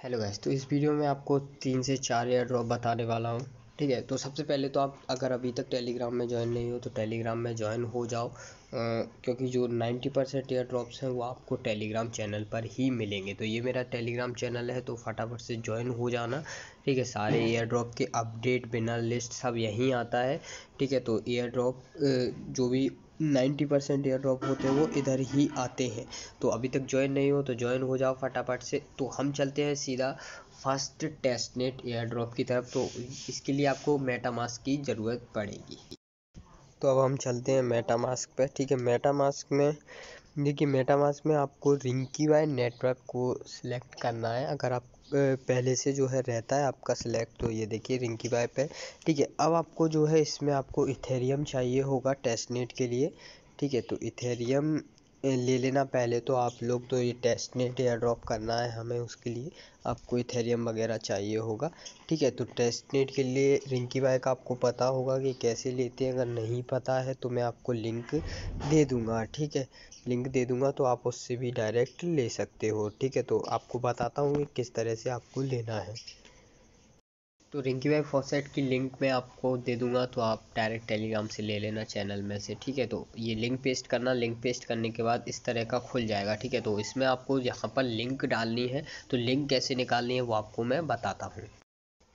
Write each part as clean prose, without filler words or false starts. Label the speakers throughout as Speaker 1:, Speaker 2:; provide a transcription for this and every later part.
Speaker 1: Hello guys, तो इस video में आपको 3 से 4 एयर ड्रॉप बताने वाला हूँ। ठीक है, तो सबसे पहले तो आप अगर अभी तक टेलीग्राम में ज्वाइन नहीं हो तो टेलीग्राम में ज्वाइन हो जाओ, क्योंकि जो 90% एयर ड्रॉप्स हैं वो आपको टेलीग्राम चैनल पर ही मिलेंगे। तो ये मेरा टेलीग्राम चैनल है, तो फटाफट से ज्वाइन हो जाना। ठीक है, सारे एयर ड्रॉप के अपडेट, बिना लिस्ट, सब यहीं आता है। ठीक है, तो एयर ड्रॉप जो भी 90% एयर ड्रॉप होते हैं वो इधर ही आते हैं। तो अभी तक ज्वाइन नहीं हो तो ज्वाइन हो जाओ फटाफट से। तो हम चलते हैं सीधा फर्स्ट टेस्टनेट एयर ड्रॉप की तरफ। तो इसके लिए आपको मेटामास्क की ज़रूरत पड़ेगी। तो अब हम चलते हैं मेटामास्क पे। ठीक है, मेटामास्क में देखिए, मेटामास्क में आपको रिंकी बाय नेटवर्क को सिलेक्ट करना है। अगर आप पहले से जो है रहता है आपका सिलेक्ट, तो ये देखिए रिंकी बाय पे। ठीक है, अब आपको जो है इसमें आपको इथेरियम चाहिए होगा टेस्टनेट के लिए। ठीक है, तो इथेरियम ले लेना पहले तो आप लोग। तो ये टेस्टनेट एयर ड्रॉप करना है हमें, उसके लिए आपको इथेरियम वगैरह चाहिए होगा। ठीक है, तो टेस्टनेट के लिए रिंकी बाय का आपको पता होगा कि कैसे लेते हैं। अगर नहीं पता है तो मैं आपको लिंक दे दूँगा। ठीक है, लिंक दे दूँगा तो आप उससे भी डायरेक्ट ले सकते हो। ठीक है, तो आपको बताता हूँ कि किस तरह से आपको लेना है। तो रिंकी बाय फॉसेट की लिंक मैं आपको दे दूंगा, तो आप डायरेक्ट टेलीग्राम से ले लेना चैनल में से। ठीक है, तो ये लिंक पेस्ट करना। लिंक पेस्ट करने के बाद इस तरह का खुल जाएगा। ठीक है, तो इसमें आपको यहाँ पर लिंक डालनी है। तो लिंक कैसे निकालनी है वो आपको मैं बताता हूँ।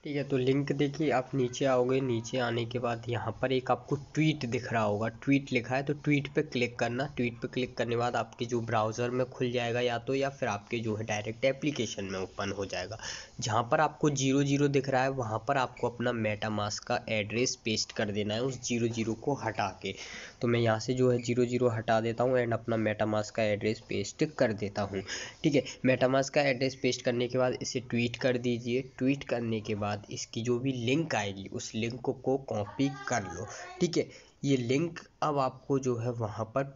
Speaker 1: ठीक है, तो लिंक देखिए, आप नीचे आओगे। नीचे आने के बाद यहाँ पर एक आपको ट्वीट दिख रहा होगा, ट्वीट लिखा है, तो ट्वीट पे क्लिक करना। ट्वीट पे क्लिक करने के बाद आपके जो ब्राउज़र में खुल जाएगा या तो, या फिर आपके जो है डायरेक्ट एप्लीकेशन में ओपन हो जाएगा। जहाँ पर आपको 00 दिख रहा है वहाँ पर आपको अपना मेटामास्क का एड्रेस पेस्ट कर देना है, उस 00 को हटा के। तो मैं यहाँ से जो है 00 हटा देता हूँ एंड अपना मेटामास्क का एड्रेस पेस्ट कर देता हूँ। ठीक है, मेटामास्क का एड्रेस पेस्ट करने के बाद इसे ट्वीट कर दीजिए। ट्वीट करने के बाद इसकी जो भी लिंक आएगी उस लिंक को कॉपी कर लो। ठीक है, ये लिंक अब आपको जो है वहाँ पर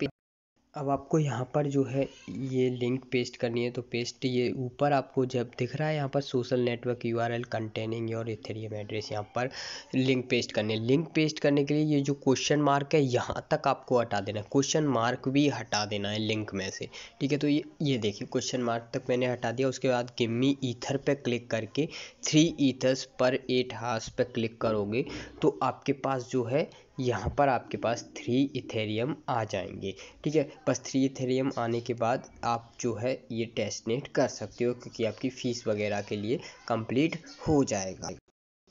Speaker 1: अब आपको यहाँ पर जो है ये लिंक पेस्ट करनी है। तो पेस्ट, ये ऊपर आपको जब दिख रहा है यहाँ पर social network URL containing your Ethereum address, यहाँ पर लिंक पेस्ट करने। लिंक पेस्ट करने के लिए ये जो क्वेश्चन मार्क है यहाँ तक आपको हटा देना है। क्वेश्चन मार्क भी हटा देना है लिंक में से। ठीक है, तो ये देखिए क्वेश्चन मार्क तक मैंने हटा दिया। उसके बाद गिव मी ईथर पे क्लिक करके 3 ईथर्स पर 8 हार्स पे क्लिक करोगे तो आपके पास जो है यहाँ पर आपके पास 3 इथेरियम आ जाएंगे। ठीक है, बस 3 इथेरियम आने के बाद आप जो है ये टेस्टनेट कर सकते हो, क्योंकि आपकी फ़ीस वगैरह के लिए कंप्लीट हो जाएगा।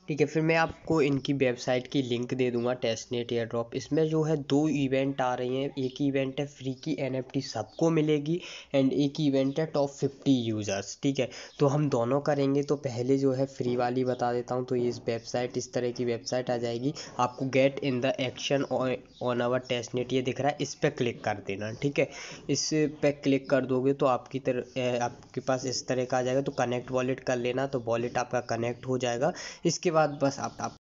Speaker 1: ठीक है, फिर मैं आपको इनकी वेबसाइट की लिंक दे दूंगा, टेस्टनेट एयर ड्रॉप। इसमें जो है 2 इवेंट आ रही हैं। एक इवेंट है फ्री की NFT सबको मिलेगी एंड एक इवेंट है टॉप 50 यूज़र्स। ठीक है, तो हम दोनों करेंगे। तो पहले जो है फ्री वाली बता देता हूँ। तो ये वेबसाइट, इस तरह की वेबसाइट आ जाएगी। आपको get in the action on our testnet ये दिख रहा है, इस पर क्लिक कर देना। ठीक है, इस पर क्लिक कर दोगे तो आपके पास इस तरह का आ जाएगा। तो कनेक्ट वॉलेट कर लेना, तो वॉलेट आपका कनेक्ट हो जाएगा। इसके बाद बस आप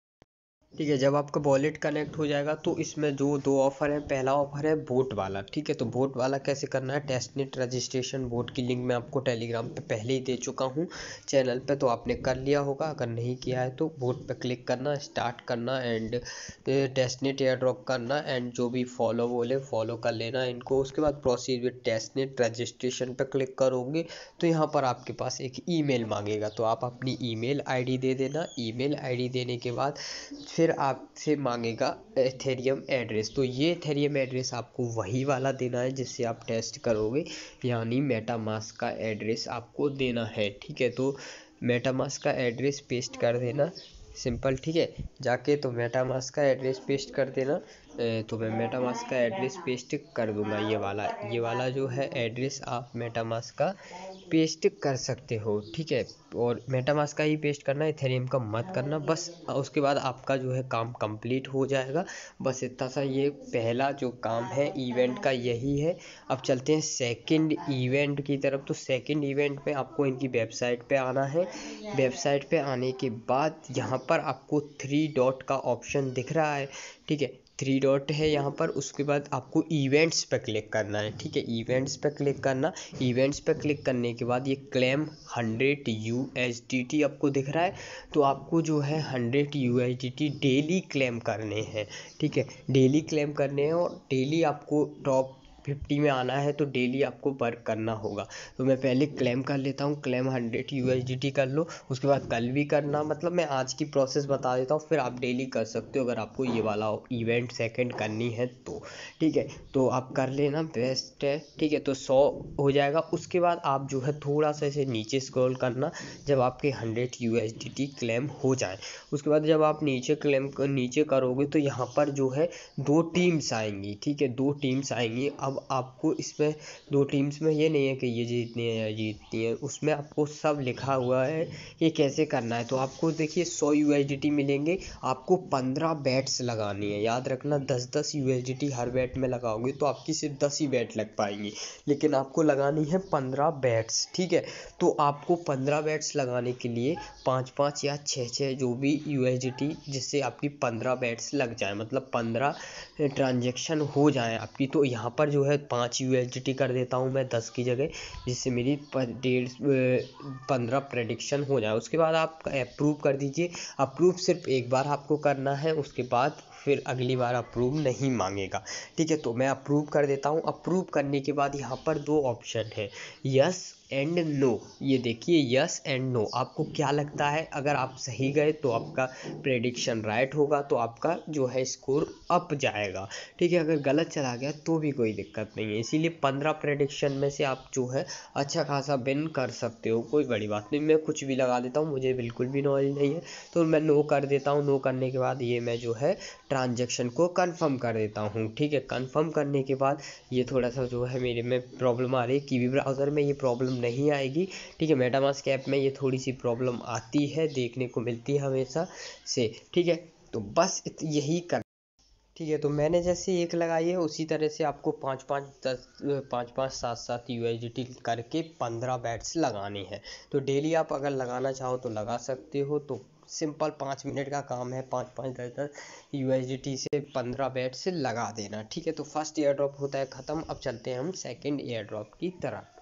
Speaker 1: ठीक है, जब आपका वॉलेट कनेक्ट हो जाएगा तो इसमें जो 2 ऑफ़र है, पहला ऑफ़र है वोट वाला। ठीक है, तो वोट वाला कैसे करना है, टेस्टनेट रजिस्ट्रेशन वोट की लिंक मैं आपको टेलीग्राम पे पहले ही दे चुका हूँ चैनल पे, तो आपने कर लिया होगा। अगर नहीं किया है तो वोट पे क्लिक करना, स्टार्ट करना एंड टेस्टनेट एयर ड्रॉप करना एंड जो भी फॉलो बोले फॉलो कर लेना इनको। उसके बाद प्रोसीड विद टेस्टनेट रजिस्ट्रेशन पे क्लिक करोगे तो यहाँ पर आपके पास एक ईमेल मांगेगा, तो आप अपनी ईमेल आईडी दे देना। ईमेल आईडी देने के बाद फिर आपसे मांगेगा एथेरियम एड्रेस। तो ये एथेरियम एड्रेस आपको वही वाला देना है जिससे आप टेस्ट करोगे, यानी मेटामास्क का एड्रेस आपको देना है। ठीक है, तो मेटामास्क का एड्रेस पेस्ट कर देना, सिंपल। ठीक है, जाके तो मेटामास्क का एड्रेस पेस्ट कर देना। तो मैं मेटामास्क का एड्रेस पेस्ट कर दूंगा। ये वाला जो है एड्रेस आप मेटामास्क का पेस्ट कर सकते हो। ठीक है, और मेटामास्क का ही पेस्ट करना, इथेरियम का मत करना बस। उसके बाद आपका जो है काम कंप्लीट हो जाएगा। बस इतना सा ये पहला जो काम है इवेंट का यही है। अब चलते हैं सेकंड इवेंट की तरफ। तो सेकंड इवेंट में आपको इनकी वेबसाइट पे आना है। वेबसाइट पे आने के बाद यहाँ पर आपको 3 डॉट का ऑप्शन दिख रहा है। ठीक है, 3 डॉट है यहाँ पर। उसके बाद आपको इवेंट्स पे क्लिक करना है। ठीक है, इवेंट्स पे क्लिक करना। इवेंट्स पे क्लिक करने के बाद ये क्लेम 100 USDT आपको दिख रहा है। तो आपको जो है 100 USDT डेली क्लेम करने हैं। ठीक है, डेली क्लेम करने हैं और डेली आपको टॉप 50 में आना है तो डेली आपको वर्क करना होगा। तो मैं पहले क्लेम कर लेता हूँ, क्लेम 100 USDT कर लो, उसके बाद कल भी करना, मतलब मैं आज की प्रोसेस बता देता हूँ, फिर आप डेली कर सकते हो अगर आपको ये वाला इवेंट सेकंड करनी है तो। ठीक है, तो आप कर लेना, बेस्ट है। ठीक है, तो 100 हो जाएगा। उसके बाद आप जो है थोड़ा सा इसे नीचे स्क्रॉल करना, जब आपके 100 USDT क्लेम हो जाए। उसके बाद जब आप नीचे करोगे तो यहाँ पर जो है 2 टीम्स आएंगी। ठीक है, 2 टीम्स आएंगी। अब आपको इसमें 2 टीम्स में ये नहीं है कि ये जीतनी है या जीतनी है, उसमें आपको सब लिखा हुआ है कि कैसे करना है। तो आपको देखिए 100 USDT मिलेंगे, आपको 15 बैट्स लगानी है। याद रखना 10-10 USDT हर बैट में लगाओगे तो आपकी सिर्फ 10 ही बैट लग पाएंगी, लेकिन आपको लगानी है 15 बैट्स। ठीक है, तो आपको 15 बैट्स लगाने के लिए 5-5 या 6-6 जो भी USDT, जिससे आपकी 15 बैट्स लग जाए, मतलब 15 ट्रांजेक्शन हो जाए आपकी। तो यहाँ पर जो है 5 USDT कर देता हूँ मैं 10 की जगह, जिससे मेरी 15 प्रेडिक्शन हो जाए। उसके बाद आप अप्रूव कर दीजिए। अप्रूव सिर्फ एक बार आपको करना है, उसके बाद फिर अगली बार अप्रूव नहीं मांगेगा। ठीक है, तो मैं अप्रूव कर देता हूँ। अप्रूव करने के बाद यहाँ पर 2 ऑप्शन है, यस एंड नो। ये देखिए यस एंड नो, आपको क्या लगता है? अगर आप सही गए तो आपका प्रेडिक्शन राइट होगा, तो आपका जो है स्कोर अप जाएगा। ठीक है, अगर गलत चला गया तो भी कोई दिक्कत नहीं है। इसीलिए 15 प्रेडिक्शन में से आप जो है अच्छा खासा विन कर सकते हो, कोई बड़ी बात नहीं। मैं कुछ भी लगा देता हूँ, मुझे बिल्कुल भी नॉलेज नहीं है, तो मैं नो कर देता हूँ। नो करने के बाद ये मैं जो है ट्रांजेक्शन को कंफर्म कर देता हूँ। ठीक है, कंफर्म करने के बाद ये थोड़ा सा जो है मेरे में प्रॉब्लम आ रही है, कीवी ब्राउज़र में ये प्रॉब्लम नहीं आएगी। ठीक है, मेटामास्क ऐप में ये थोड़ी सी प्रॉब्लम आती है, देखने को मिलती है हमेशा से। ठीक है, तो बस यही कर। ठीक है, तो मैंने जैसे एक लगाई है उसी तरह से आपको 5-5 7-7 USDT करके 15 बैट्स लगानी है। तो डेली आप अगर लगाना चाहो तो लगा सकते हो। तो सिंपल 5 मिनट का काम है, 5-5 10-10 USDT से 15 बैट्स लगा देना। ठीक है, तो फर्स्ट एयर ड्रॉप होता है ख़त्म। अब चलते हैं हम सेकेंड एयर ड्रॉप की तरफ।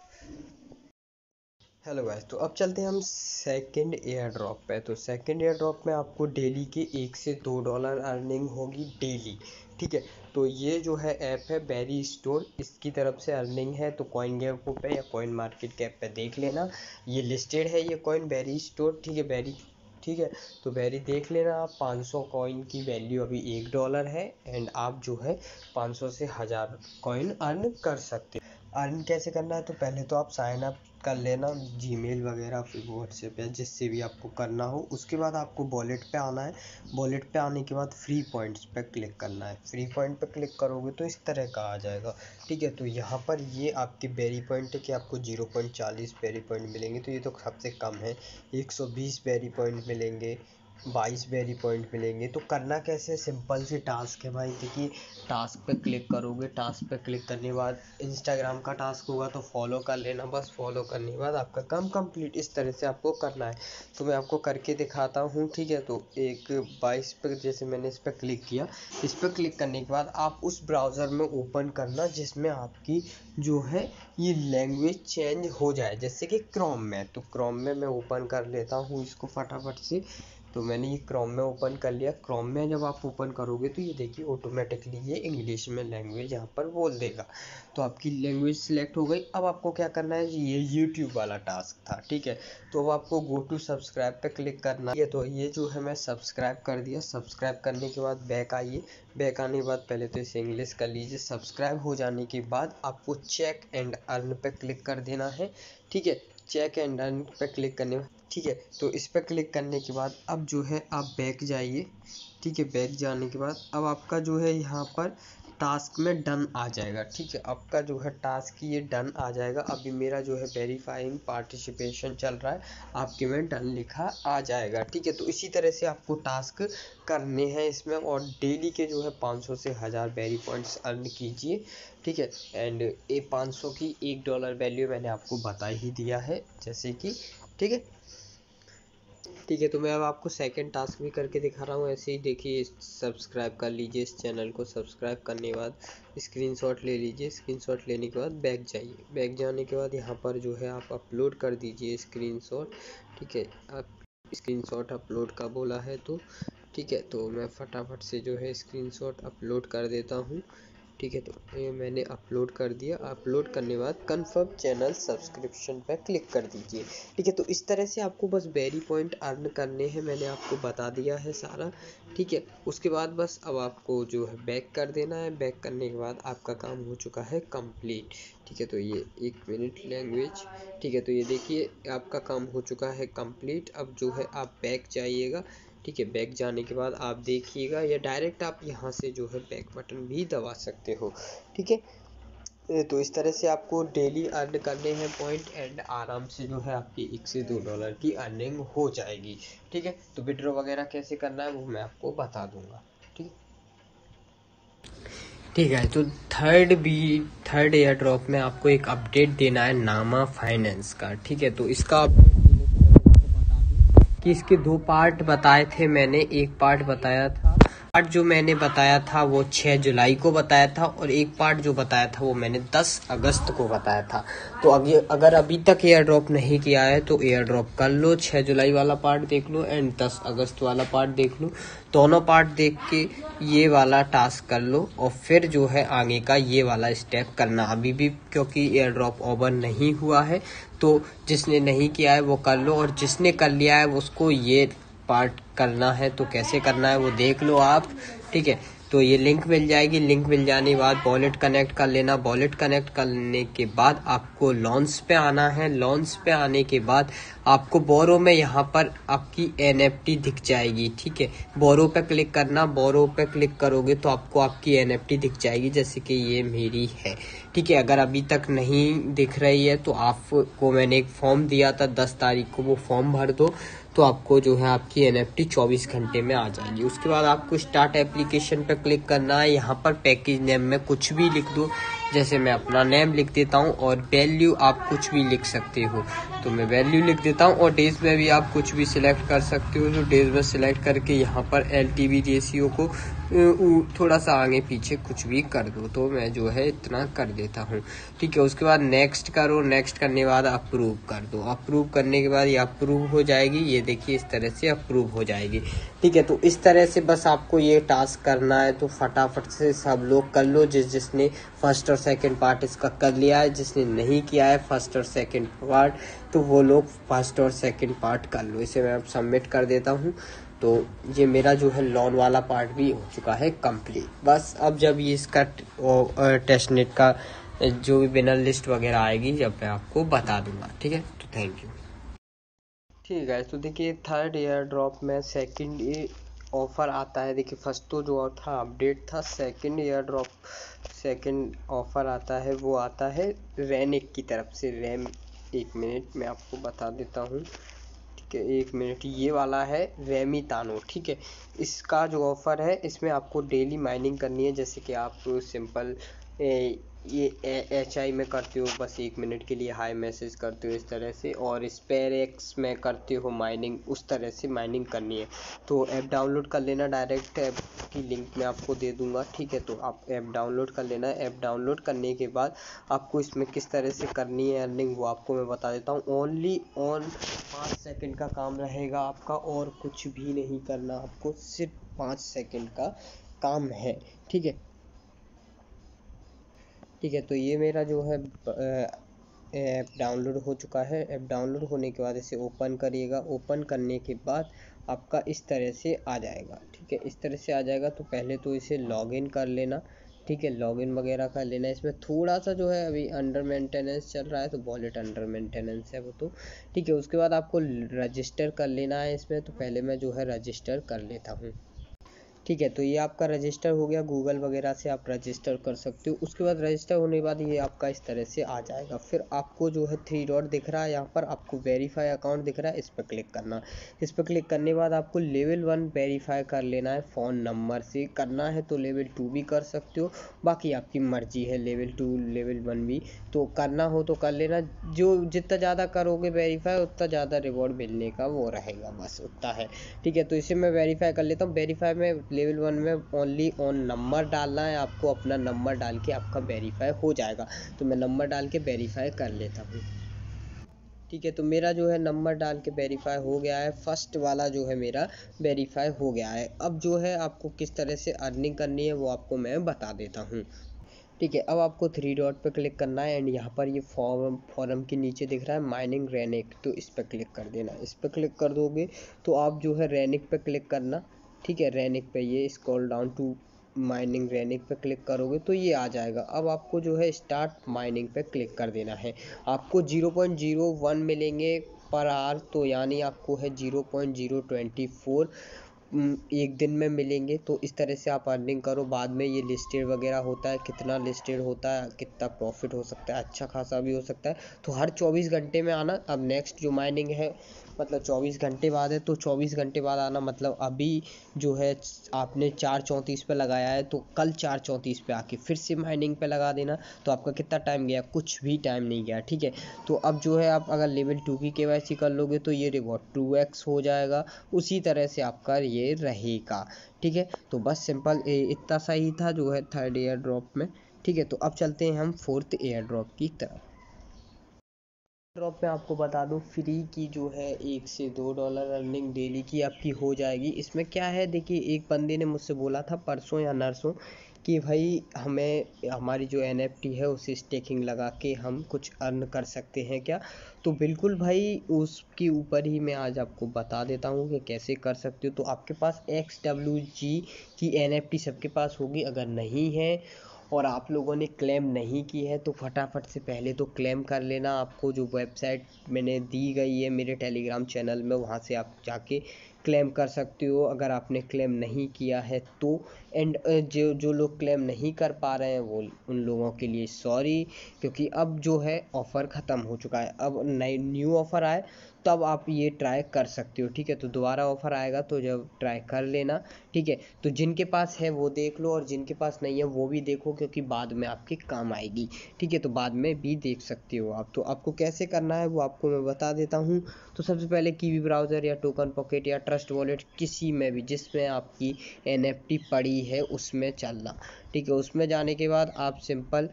Speaker 1: हेलो गाइस, तो अब चलते हैं हम सेकंड एयर ड्रॉप पे। तो सेकंड एयर ड्रॉप में आपको डेली के $1 से $2 अर्निंग होगी डेली। ठीक है, तो ये जो है ऐप है बेरी स्टोर, इसकी तरफ से अर्निंग है। तो कॉइन गेको पे या कॉइन मार्केट कैप पे देख लेना, ये लिस्टेड है ये कॉइन बेरी स्टोर। ठीक है, बेरी, ठीक है, तो बेरी देख लेना आप। 500 कॉइन की वैल्यू अभी $1 है, एंड आप जो है 500 से 1000 कॉइन अर्न कर सकते हो। अर्न कैसे करना है? तो पहले तो आप साइन अप कर लेना, जीमेल वगैरह फिर व्हाट्सएप या जिससे भी आपको करना हो। उसके बाद आपको वॉलेट पे आना है। वॉलेट पे आने के बाद फ्री पॉइंट्स पे क्लिक करना है। फ्री पॉइंट पे क्लिक करोगे तो इस तरह का आ जाएगा। ठीक है, तो यहाँ पर ये आपके बेरी पॉइंट है कि आपको 0.40 बेरी पॉइंट मिलेंगे, तो ये तो सबसे कम है। 120 बेरी पॉइंट मिलेंगे, 22 बेरी पॉइंट मिलेंगे। तो करना कैसे? सिंपल सी टास्क है भाई। देखिए, टास्क पे क्लिक करोगे, टास्क पे क्लिक करने के बाद इंस्टाग्राम का टास्क होगा तो फॉलो कर लेना, बस फॉलो करने के बाद आपका काम कंप्लीट। इस तरह से आपको करना है, तो मैं आपको करके दिखाता हूँ। ठीक है, तो एक 22 पे जैसे मैंने इस पर क्लिक किया, इस पर क्लिक करने के बाद आप उस ब्राउज़र में ओपन करना जिसमें आपकी जो है ये लैंग्वेज चेंज हो जाए, जैसे कि क्रोम में। तो क्रोम में मैं ओपन कर लेता हूँ इसको फटाफट से। तो मैंने ये क्रोम में ओपन कर लिया। क्रोम में जब आप ओपन करोगे तो ये देखिए ऑटोमेटिकली ये इंग्लिश में लैंग्वेज यहाँ पर बोल देगा। तो आपकी लैंग्वेज सिलेक्ट हो गई। अब आपको क्या करना है, ये यूट्यूब वाला टास्क था। ठीक है, तो अब आपको गो टू सब्सक्राइब पे क्लिक करना है। तो ये जो है मैं सब्सक्राइब कर दिया। सब्सक्राइब करने के बाद बैक आइए। बैक आने के बाद पहले तो इसे इंग्लिश कर लीजिए। सब्सक्राइब हो जाने के बाद आपको चेक एंड अर्न पे क्लिक कर देना है। ठीक है, चेक एंड अर्न पे क्लिक करने, ठीक है, तो इस पर क्लिक करने के बाद अब जो है आप बैक जाइए। ठीक है, बैक जाने के बाद अब आपका जो है यहाँ पर टास्क में डन आ जाएगा। ठीक है, आपका जो है टास्क ये डन आ जाएगा। अभी मेरा जो है वेरीफाइंग पार्टिसिपेशन चल रहा है, आपके में डन लिखा आ जाएगा। ठीक है, तो इसी तरह से आपको टास्क करने हैं इसमें, और डेली के जो है 500 से 1000 बेरी पॉइंट्स अर्न कीजिए। ठीक है, एंड ये 500 की $1 वैल्यू मैंने आपको बता ही दिया है, जैसे कि, ठीक है। ठीक है, तो मैं अब आपको सेकंड टास्क भी करके दिखा रहा हूँ ऐसे ही। देखिए, सब्सक्राइब कर लीजिए इस चैनल को। सब्सक्राइब करने के बाद स्क्रीनशॉट ले लीजिए। स्क्रीनशॉट लेने के बाद बैक जाइए। बैक जाने के बाद यहाँ पर जो है आप अपलोड कर दीजिए स्क्रीनशॉट। ठीक है, आप स्क्रीनशॉट अपलोड का बोला है तो ठीक है, तो मैं फटाफट से जो है स्क्रीनशॉट अपलोड कर देता हूँ। ठीक है, तो ये मैंने अपलोड कर दिया। अपलोड करने के बाद कन्फर्म चैनल सब्सक्रिप्शन पे क्लिक कर दीजिए। ठीक है, तो इस तरह से आपको बस बेरी पॉइंट अर्न करने हैं, मैंने आपको बता दिया है सारा। ठीक है, उसके बाद बस अब आपको जो है बैक कर देना है। बैक करने के बाद आपका काम हो चुका है कंप्लीट। ठीक है, तो ये 1 मिनट लैंग्वेज। ठीक है, तो ये देखिए आपका काम हो चुका है कंप्लीट। अब जो है आप बैक जाइएगा। ठीक है, बैक जाने के बाद आप देखिएगा, या डायरेक्ट आप यहाँ से जो है बैक बटन भी दबा सकते हो। ठीक है, तो इस तरह से आपको डेली अर्न करने हैं पॉइंट, एंड आराम से जो है आपकी $1 से $2 की अर्निंग हो जाएगी। ठीक है, तो विड्रॉ वगैरह कैसे करना है वो मैं आपको बता दूंगा। ठीक है, ठीक है, तो थर्ड एयर ड्रॉप में आपको एक अपडेट देना है नामा फाइनेंस का। ठीक है, तो इसका अपडेट कि इसके 2 पार्ट बताए थे मैंने। एक पार्ट बताया था, पार्ट जो मैंने बताया था वो 6 जुलाई को बताया था, और एक पार्ट जो बताया था वो मैंने 10 अगस्त को बताया था। तो अगर अभी तक एयर ड्रॉप नहीं किया है तो एयर ड्रॉप कर लो। 6 जुलाई वाला पार्ट देख लो एंड 10 अगस्त वाला पार्ट देख लो। दोनों पार्ट देख के ये वाला टास्क कर लो, और फिर जो है आगे का ये वाला स्टेप करना अभी भी, क्योंकि एयर ड्रॉप ओवर नहीं हुआ है। तो जिसने नहीं किया है वो कर लो, और जिसने कर लिया है उसको ये पार्ट करना है। तो कैसे करना है वो देख लो आप। ठीक है, तो ये लिंक मिल जाएगी। लिंक मिल जाने के बाद वॉलेट कनेक्ट कर लेना। वॉलेट कनेक्ट करने के बाद आपको लॉन्च पे आना है। लॉन्च पे आने के बाद आपको बोरो में यहाँ पर आपकी NFT दिख जाएगी। ठीक है, बोरो पे क्लिक करना। बोरो पे क्लिक करोगे तो आपको आपकी NFT दिख जाएगी, जैसे कि ये मेरी है। ठीक है, अगर अभी तक नहीं दिख रही है तो आपको मैंने एक फॉर्म दिया था 10 तारीख को, वो फॉर्म भर दो तो आपको जो है आपकी NFT 24 घंटे में आ जाएगी। उसके बाद आपको स्टार्ट एप्लीकेशन पे क्लिक करना है। यहाँ पर पैकेज नेम में कुछ भी लिख दो, जैसे मैं अपना नेम लिख देता हूँ, और वैल्यू आप कुछ भी लिख सकते हो, तो मैं वैल्यू लिख देता हूँ। और डेज में भी आप कुछ भी सिलेक्ट कर सकते हो, तो डेज में सिलेक्ट करके यहाँ पर LTV रेशियो को थोड़ा सा आगे पीछे कुछ भी कर दो, तो मैं जो है इतना कर देता हूँ। ठीक है, उसके बाद नेक्स्ट करो। नेक्स्ट करने के बाद अप्रूव कर दो। अप्रूव करने के बाद ये अप्रूव हो जाएगी। ये देखिए इस तरह से अप्रूव हो जाएगी। ठीक है, तो इस तरह से बस आपको ये टास्क करना है, तो फटाफट से सब लोग कर लो। जिसने फर्स्ट और सेकंड पार्ट इसका कर लिया है, जिसने नहीं किया है फर्स्ट और सेकंड पार्ट, तो वो लोग फर्स्ट और सेकंड पार्ट कर लो। इसे मैं अब सबमिट कर देता हूँ। तो ये मेरा जो है लोन वाला पार्ट भी हो चुका है कंप्लीट। बस अब जब ये इसका टेस्टनेट का जो भी विनर लिस्ट वगैरह आएगी जब मैं आपको बता दूंगा। ठीक है, तो थैंक यू। ठीक है, तो देखिए थर्ड एयर ड्रॉप में सेकंड ऑफर आता है। देखिए फर्स्ट तो जो था अपडेट था, second air drop second offer आता है, वो आता है रैनिक की तरफ से। रैम 1 मिनट मैं आपको बता देता हूँ। ठीक है, 1 मिनट, ये वाला है रेमी तानो। ठीक है, इसका जो ऑफर है इसमें आपको डेली माइनिंग करनी है, जैसे कि आप सिंपल ये HI में करते हो, बस 1 मिनट के लिए हाई मैसेज करते हो इस तरह से, और स्पेरेक्स में करते हो माइनिंग, उस तरह से माइनिंग करनी है। तो ऐप डाउनलोड कर लेना, डायरेक्ट ऐप की लिंक मैं आपको दे दूंगा। ठीक है, तो आप ऐप डाउनलोड कर लेना। ऐप डाउनलोड करने के बाद आपको इसमें किस तरह से करनी है अर्निंग वो आपको मैं बता देता हूँ। ओनली ऑन 5 सेकंड का काम रहेगा आपका, और कुछ भी नहीं करना आपको, सिर्फ 5 सेकंड का काम है। ठीक है, ठीक है, तो ये मेरा जो है ऐप डाउनलोड हो चुका है। ऐप डाउनलोड होने के बाद इसे ओपन करिएगा। ओपन करने के बाद आपका इस तरह से आ जाएगा। ठीक है, इस तरह से आ जाएगा। तो पहले तो इसे लॉगिन कर लेना। ठीक है, लॉगिन वगैरह कर लेना। इसमें थोड़ा सा जो है अभी अंडर मेंटेनेंस चल रहा है, तो वॉलेट अंडर मेंटेनेंस है वो तो। ठीक है, उसके बाद आपको रजिस्टर कर लेना है इसमें, तो पहले मैं जो है रजिस्टर कर लेता हूँ। ठीक है, तो ये आपका रजिस्टर हो गया। गूगल वगैरह से आप रजिस्टर कर सकते हो। उसके बाद रजिस्टर होने के बाद ये आपका इस तरह से आ जाएगा। फिर आपको जो है 3 डॉट दिख रहा है, यहाँ पर आपको वेरीफाई अकाउंट दिख रहा है, इस पर क्लिक करना। इस पर क्लिक करने के बाद आपको लेवल 1 वेरीफाई कर लेना है। फ़ोन नंबर से करना है तो लेवल 2 भी कर सकते हो, बाकी आपकी मर्जी है। लेवल 2 लेवल 1 भी तो करना हो तो कर लेना। जो जितना ज़्यादा करोगे वेरीफाई उतना ज़्यादा रिवॉर्ड मिलने का वो रहेगा, बस उतना है। ठीक है, तो इसे मैं वेरीफाई कर लेता हूँ। वेरीफाई में लेवल 1 में ओनली ऑन नंबर डालना है आपको, अपना नंबर डाल के आपका वेरीफाई हो जाएगा। तो मैं नंबर डाल के वेरीफाई कर लेता हूँ। ठीक है, तो मेरा जो है नंबर डाल के वेरीफाई हो गया है। फर्स्ट वाला जो है मेरा वेरीफाई हो गया है। अब जो है आपको किस तरह से अर्निंग करनी है वो आपको मैं बता देता हूँ। ठीक है, अब आपको थ्री डॉट पे क्लिक करना है एंड यहाँ पर ये फॉर्म के नीचे दिख रहा है माइनिंग रेनिक, तो इस पर क्लिक कर देना। इस पर क्लिक कर दोगे तो आप जो है रेनिक पे क्लिक करना। ठीक है, रेनिक पे ये स्क्रॉल डाउन टू माइनिंग रेनिक पे क्लिक करोगे तो ये आ जाएगा। अब आपको जो है स्टार्ट माइनिंग पे क्लिक कर देना है। आपको 0.01 मिलेंगे पर आवर, तो यानी आपको है 0.024 एक दिन में मिलेंगे। तो इस तरह से आप अर्निंग करो। बाद में ये लिस्टेड वगैरह होता है, कितना लिस्टेड होता है, कितना प्रॉफिट हो सकता है, अच्छा खासा भी हो सकता है। तो हर 24 घंटे में आना। अब नेक्स्ट जो माइनिंग है मतलब 24 घंटे बाद है, तो 24 घंटे बाद आना। मतलब अभी जो है आपने 4:34 पे लगाया है तो कल 4:34 पे आके फिर से माइनिंग पे लगा देना। तो आपका कितना टाइम गया? कुछ भी टाइम नहीं गया। ठीक है, तो अब जो है आप अगर लेवल 2 की KYC कर लोगे तो ये रिवॉर्ड 2x हो जाएगा। उसी तरह से आपका ये रहेगा। ठीक है, तो बस सिंपल इतना सही था जो है थर्ड एयर ड्रॉप में। ठीक है, तो अब चलते हैं हम फोर्थ एयर ड्रॉप की तरफ। ड्रॉप में आपको बता दूं फ्री की जो है $1 से $2 अर्निंग डेली की आपकी हो जाएगी। इसमें क्या है, देखिए एक बंदे ने मुझसे बोला था परसों या नरसों कि भाई हमें हमारी जो NFT है उसे स्टेकिंग लगा के हम कुछ अर्न कर सकते हैं क्या। तो बिल्कुल भाई, उसके ऊपर ही मैं आज आपको बता देता हूँ कि कैसे कर सकते हो। तो आपके पास XWG की NFT सबके पास होगी। अगर नहीं है और आप लोगों ने क्लेम नहीं की है तो फटाफट से पहले तो क्लेम कर लेना। आपको जो वेबसाइट मैंने दी गई है मेरे टेलीग्राम चैनल में, वहाँ से आप जाके क्लेम कर सकते हो अगर आपने क्लेम नहीं किया है तो। एंड जो जो लोग क्लेम नहीं कर पा रहे हैं वो उन लोगों के लिए सॉरी, क्योंकि अब जो है ऑफ़र ख़त्म हो चुका है। अब नई न्यू ऑफ़र आए तब आप ये ट्राई कर सकते हो। ठीक है, तो दोबारा ऑफ़र आएगा तो जब ट्राई कर लेना। ठीक है, तो जिनके पास है वो देख लो और जिनके पास नहीं है वो भी देखो, क्योंकि बाद में आपके काम आएगी। ठीक है, तो बाद में भी देख सकते हो आप। तो आपको कैसे करना है वो आपको मैं बता देता हूँ। तो सबसे पहले कीवी ब्राउज़र या टोकन पॉकेट या ट्रस्ट वॉलेट किसी में भी जिसमें आपकी NFT पड़ी है उसमें चलना। ठीक है, उसमें जाने के बाद आप सिंपल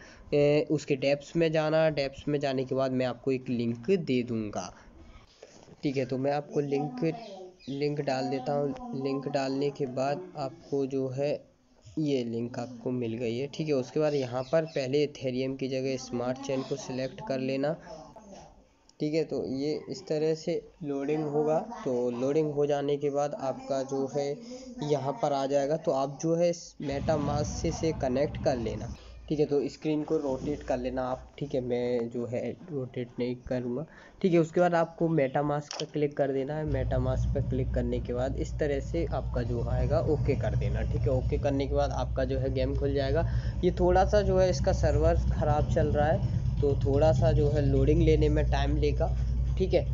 Speaker 1: उसके डेप्स में जाना। डेप्स में जाने के बाद मैं आपको एक लिंक दे दूँगा। ठीक है, तो मैं आपको लिंक डाल देता हूँ। लिंक डालने के बाद आपको जो है ये लिंक आपको मिल गई है। ठीक है, उसके बाद यहाँ पर पहले इथेरियम की जगह स्मार्ट चेन को सिलेक्ट कर लेना। ठीक है, तो ये इस तरह से लोडिंग होगा। तो लोडिंग हो जाने के बाद आपका जो है यहाँ पर आ जाएगा। तो आप जो है मेटामास्क से कनेक्ट कर लेना। ठीक है, तो स्क्रीन को रोटेट कर लेना आप। ठीक है, मैं जो है रोटेट नहीं करूँगा। ठीक है, उसके बाद आपको मेटामास्क पर क्लिक कर देना है। मेटामास्क पर क्लिक करने के बाद इस तरह से आपका जो आएगा ओके कर देना। ठीक है, ओके करने के बाद आपका जो है गेम खुल जाएगा। ये थोड़ा सा जो है इसका सर्वर ख़राब चल रहा है तो थोड़ा सा जो है लोडिंग लेने में टाइम लेगा। ठीक है,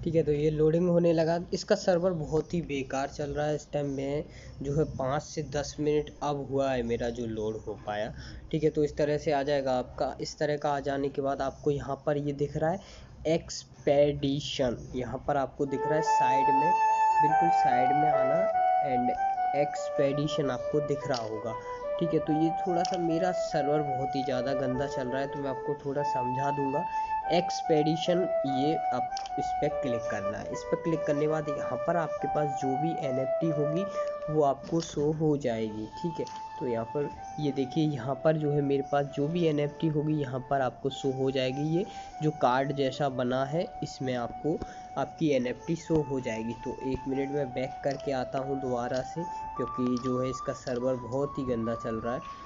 Speaker 1: ठीक है, तो ये लोडिंग होने लगा। इसका सर्वर बहुत ही बेकार चल रहा है इस टाइम में जो है 5 से 10 मिनट अब हुआ है मेरा जो लोड हो पाया। ठीक है, तो इस तरह से आ जाएगा आपका। इस तरह का आ जाने के बाद आपको यहाँ पर ये दिख रहा है एक्सपेडिशन, यहाँ पर आपको दिख रहा है साइड में, बिल्कुल साइड में आना एंड एक्सपेडिशन आपको दिख रहा होगा। ठीक है, तो ये थोड़ा सा मेरा सर्वर बहुत ही ज़्यादा गंदा चल रहा है तो मैं आपको थोड़ा समझा दूंगा। एक्सपेडिशन ये आप इस पर क्लिक करना है। इस पर क्लिक करने के बाद यहाँ पर आपके पास जो भी NFT होगी वो आपको शो हो जाएगी। ठीक है, तो यहाँ पर ये देखिए, यहाँ पर जो है मेरे पास जो भी NFT होगी यहाँ पर आपको शो हो जाएगी। ये जो कार्ड जैसा बना है इसमें आपको आपकी NFT शो हो जाएगी। तो 1 मिनट में बैक करके आता हूँ दोबारा से, क्योंकि जो है इसका सर्वर बहुत ही गंदा चल रहा है।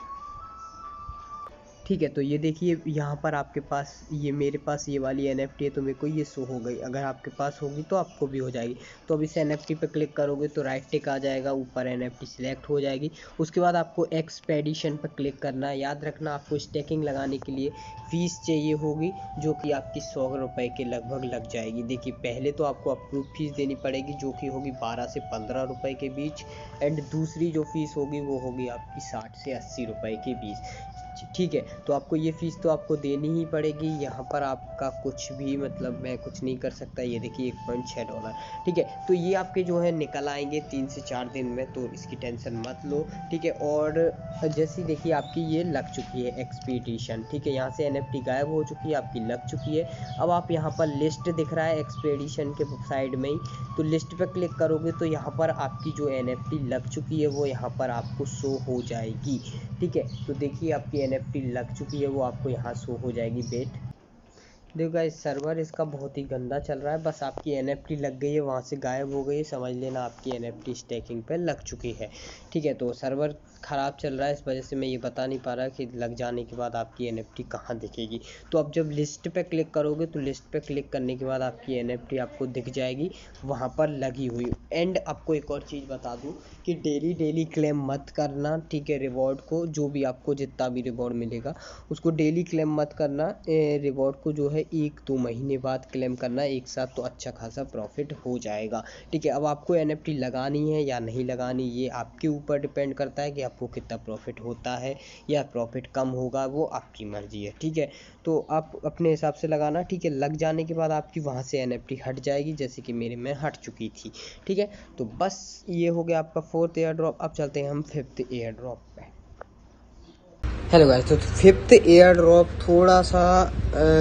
Speaker 1: ठीक है, तो ये देखिए यहाँ पर आपके पास ये मेरे पास ये वाली NFT है तो मेरे को ये शो हो गई। अगर आपके पास होगी तो आपको भी हो जाएगी। तो अब इस NFT पे क्लिक करोगे तो राइट टिक आ जाएगा, ऊपर NFT सिलेक्ट हो जाएगी। उसके बाद आपको एक्सपेडिशन पर क्लिक करना है। याद रखना आपको स्टेकिंग लगाने के लिए फ़ीस चाहिए होगी जो कि आपकी 100 रुपये के लगभग लग जाएगी। देखिए पहले तो आपको अप्रूव फीस देनी पड़ेगी जो कि होगी 12 से 15 रुपये के बीच। एंड दूसरी जो फ़ीस होगी वो होगी आपकी 60 से 80 रुपये के बीच। ठीक है। तो आपको ये फ़ीस तो आपको देनी ही पड़ेगी। यहाँ पर आपका कुछ भी मतलब मैं कुछ नहीं कर सकता। ये देखिए $1.6, ठीक है। तो ये आपके जो है निकल आएंगे 3 से 4 दिन में, तो इसकी टेंशन मत लो, ठीक है। और जैसी देखिए आपकी ये लग चुकी है एक्सपीडिशन, ठीक है। यहाँ से NFT गायब हो चुकी है, आपकी लग चुकी है। अब आप यहाँ पर लिस्ट दिख रहा है एक्सपीडिशन के साइड में ही, तो लिस्ट पर क्लिक करोगे तो यहाँ पर आपकी जो NFT लग चुकी है वो यहाँ पर आपको शो हो जाएगी, ठीक है। तो देखिए आपकी NFT लग चुकी है, वो आपको यहाँ शो हो जाएगी। वेट, देखो गाइस सर्वर इसका बहुत ही गंदा चल रहा है। बस आपकी NFT लग गई है, वहाँ से गायब हो गई है, समझ लेना आपकी NFT स्टैकिंग पे लग चुकी है, ठीक है। तो सर्वर ख़राब चल रहा है, इस वजह से मैं ये बता नहीं पा रहा कि लग जाने के बाद आपकी NFT कहाँ दिखेगी। तो अब जब लिस्ट पे क्लिक करोगे तो लिस्ट पे क्लिक करने के बाद आपकी NFT आपको दिख जाएगी वहाँ पर लगी हुई। एंड आपको एक और चीज़ बता दूँ कि डेली क्लेम मत करना, ठीक है। रिवॉर्ड को जो भी आपको जितना भी रिवॉर्ड मिलेगा उसको डेली क्लेम मत करना। रिवॉर्ड को जो है 1-2 महीने बाद क्लेम करना एक साथ, तो अच्छा खासा प्रॉफिट हो जाएगा, ठीक है। अब आपको NFT लगानी है या नहीं लगानी ये आपके ऊपर डिपेंड करता है कि आपको कितना प्रॉफिट होता है या प्रॉफिट कम होगा, वो आपकी मर्जी है, ठीक है। तो आप अपने हिसाब से लगाना, ठीक है। लग जाने के बाद आपकी वहाँ से NFT हट जाएगी, जैसे कि मेरे में हट चुकी थी, ठीक है। तो बस ये हो गया आपका 4th एयर ड्रॉप। अब चलते हैं हम 5th एयर ड्रॉप पे। हेलो गाइस, तो 5th एयर ड्रॉप थोड़ा सा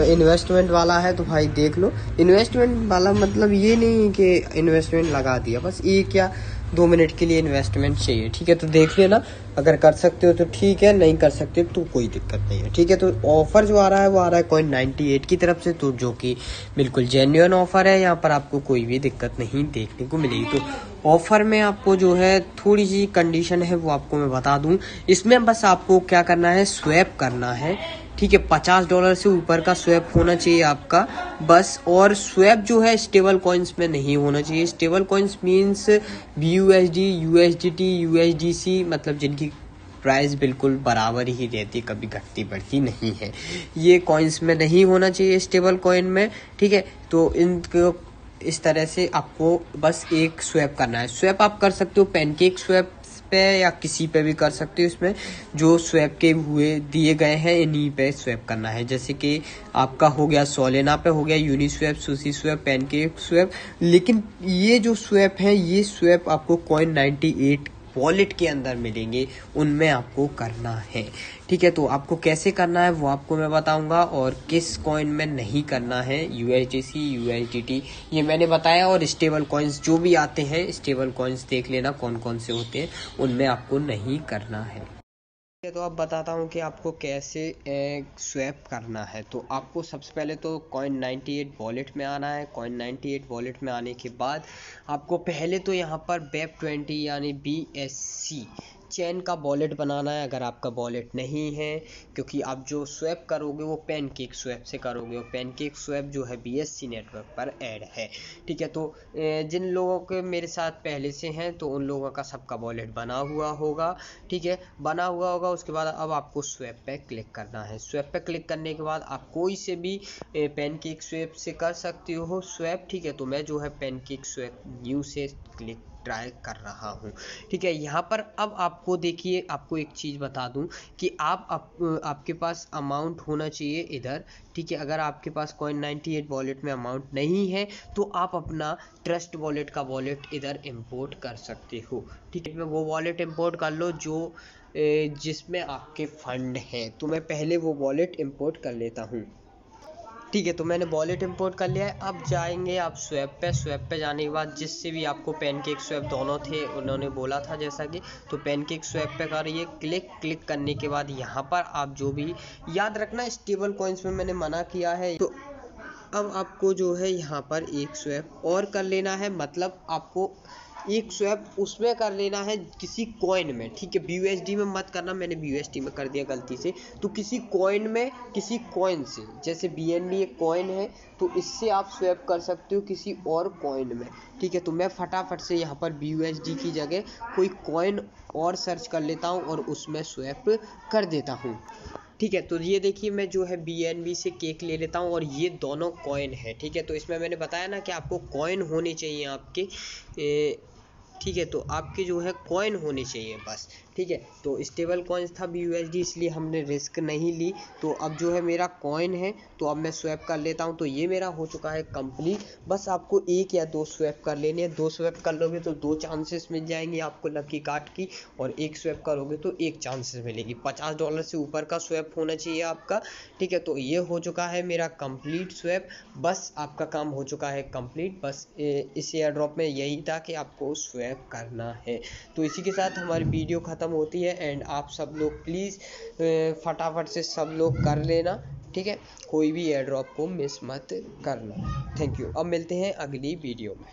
Speaker 1: इन्वेस्टमेंट वाला है, तो भाई देख लो। इन्वेस्टमेंट वाला मतलब ये नहीं कि इन्वेस्टमेंट लगा दिया, बस 1 या 2 मिनट के लिए इन्वेस्टमेंट चाहिए, ठीक है। तो देख लेना, अगर कर सकते हो तो ठीक है, नहीं कर सकते तो कोई दिक्कत नहीं है, ठीक है। तो ऑफर जो आ रहा है वो आ रहा है Coin98 की तरफ से, तो जो कि बिल्कुल जेन्युइन ऑफर है। यहाँ पर आपको कोई भी दिक्कत नहीं देखने को मिलेगी। तो ऑफर में आपको जो है थोड़ी सी कंडीशन है वो आपको मैं बता दूं। इसमें बस आपको क्या करना है, स्वैप करना है, ठीक है। $50 से ऊपर का स्वैप होना चाहिए आपका बस। और स्वैप जो है स्टेबल कॉइन्स में नहीं होना चाहिए। Stable coins means BUSD, USDT, USDC, मतलब जिनकी प्राइस बिल्कुल बराबर ही रहती, कभी घटती बढ़ती नहीं है, ये कॉइन्स में नहीं होना चाहिए स्टेबल कॉइन में, ठीक है। तो इनको इस तरह से आपको बस एक स्वैप करना है। स्वैप आप कर सकते हो पैनकेक स्वैप पे या किसी पे भी कर सकते हो। इसमें जो स्वैप के हुए दिए गए हैं इन्हीं पे स्वैप करना है। जैसे कि आपका हो गया सोलेना पे, हो गया Uniswap, sushi swap, pancake swap. लेकिन ये जो स्वैप है ये स्वैप आपको Coin98 वॉलेट के अंदर मिलेंगे, उनमें आपको करना है, ठीक है। तो आपको कैसे करना है वो आपको मैं बताऊंगा, और किस कॉइन में नहीं करना है। USDC, USDT ये मैंने बताया, और स्टेबल कॉइन्स जो भी आते हैं स्टेबल कॉइन्स देख लेना कौन कौन से होते हैं, उनमें आपको नहीं करना है। तो अब बताता हूँ कि आपको कैसे स्वैप करना है। तो आपको सबसे पहले तो Coin98 वॉलेट में आना है। Coin98 वॉलेट में आने के बाद आपको पहले तो यहाँ पर BEP20 यानी BSC चेन का वॉलेट बनाना है, अगर आपका वॉलेट नहीं है, क्योंकि आप जो स्वैप करोगे वो पैनकेक स्वैप से करोगे, और पैनकेक स्वैप जो है BSC नेटवर्क पर ऐड है, ठीक है। तो जिन लोगों के मेरे साथ पहले से हैं तो उन लोगों का सबका वॉलेट बना हुआ होगा, ठीक है, बना हुआ होगा। उसके बाद अब आपको स्वैप पे क्लिक करना है। स्वैप पे क्लिक करने के बाद आप कोई से भी पैनकेक स्वैप से कर सकते हो स्वैप, ठीक है। तो मैं जो है पैनकेक स्वैप न्यू से क्लिक ट्राई कर रहा हूँ, ठीक है। यहाँ पर अब आपको देखिए, आपको एक चीज़ बता दूँ कि आपके पास अमाउंट होना चाहिए इधर, ठीक है। अगर आपके पास Coin98 वॉलेट में अमाउंट नहीं है तो आप अपना ट्रस्ट वॉलेट का वॉलेट इधर इंपोर्ट कर सकते हो, ठीक है। वो वॉलेट इंपोर्ट कर लो जो जिसमें आपके फंड हैं। तो मैं पहले वो वॉलेट इंपोर्ट कर लेता हूँ, ठीक है। तो मैंने वॉलेट इंपोर्ट कर लिया है। अब जाएंगे आप स्वैप पे। स्वैप पे जाने के बाद जिससे भी आपको पैनकेक स्वैप दोनों थे उन्होंने बोला था जैसा कि, तो पैनकेक स्वैप पे करिए क्लिक। क्लिक करने के बाद यहाँ पर आप जो भी, याद रखना स्टेबल कॉइन्स में मैंने मना किया है। तो अब आपको जो है यहाँ पर एक स्वैप और कर लेना है, मतलब आपको एक स्वैप उसमें कर लेना है किसी कॉइन में, ठीक है। BUSD में मत करना, मैंने BUSD में कर दिया गलती से। तो किसी कॉइन में, किसी कॉइन से, जैसे BNB एक कॉइन है तो इससे आप स्वैप कर सकते हो किसी और कॉइन में, ठीक है। तो मैं फटाफट से यहाँ पर BUSD की जगह कोई कॉइन और सर्च कर लेता हूँ और उसमें स्वैप कर देता हूँ, ठीक है। तो ये देखिए मैं जो है BNB से केक ले लेता हूँ और ये दोनों कॉइन है, ठीक है। तो इसमें मैंने बताया ना कि आपको कॉइन होने चाहिए आपके, ठीक है। तो आपके जो है कॉइन होने चाहिए बस, ठीक है। तो स्टेबल कॉइन्स था BUSD, इसलिए हमने रिस्क नहीं ली। तो अब जो है मेरा कॉइन है, तो अब मैं स्वैप कर लेता हूँ। तो ये मेरा हो चुका है कंप्लीट। बस आपको 1 या 2 स्वैप कर लेने हैं। 2 स्वैप कर लोगे तो 2 चांसेस मिल जाएंगे आपको लकी कार्ड की, और 1 स्वैप करोगे तो 1 चांसेस मिलेगी। $50 से ऊपर का स्वैप होना चाहिए आपका, ठीक है। तो ये हो चुका है मेरा कंप्लीट स्वैप। बस आपका काम हो चुका है कंप्लीट। बस इस एयर ड्रॉप में यही था कि आपको स्वैप करना है। तो इसी के साथ हमारी वीडियो ख़त्म होती है। एंड आप सब लोग प्लीज़ फटाफट से सब लोग कर लेना, ठीक है। कोई भी एयर ड्रॉप को मिस मत करना। Thank you. अब मिलते हैं अगली वीडियो में।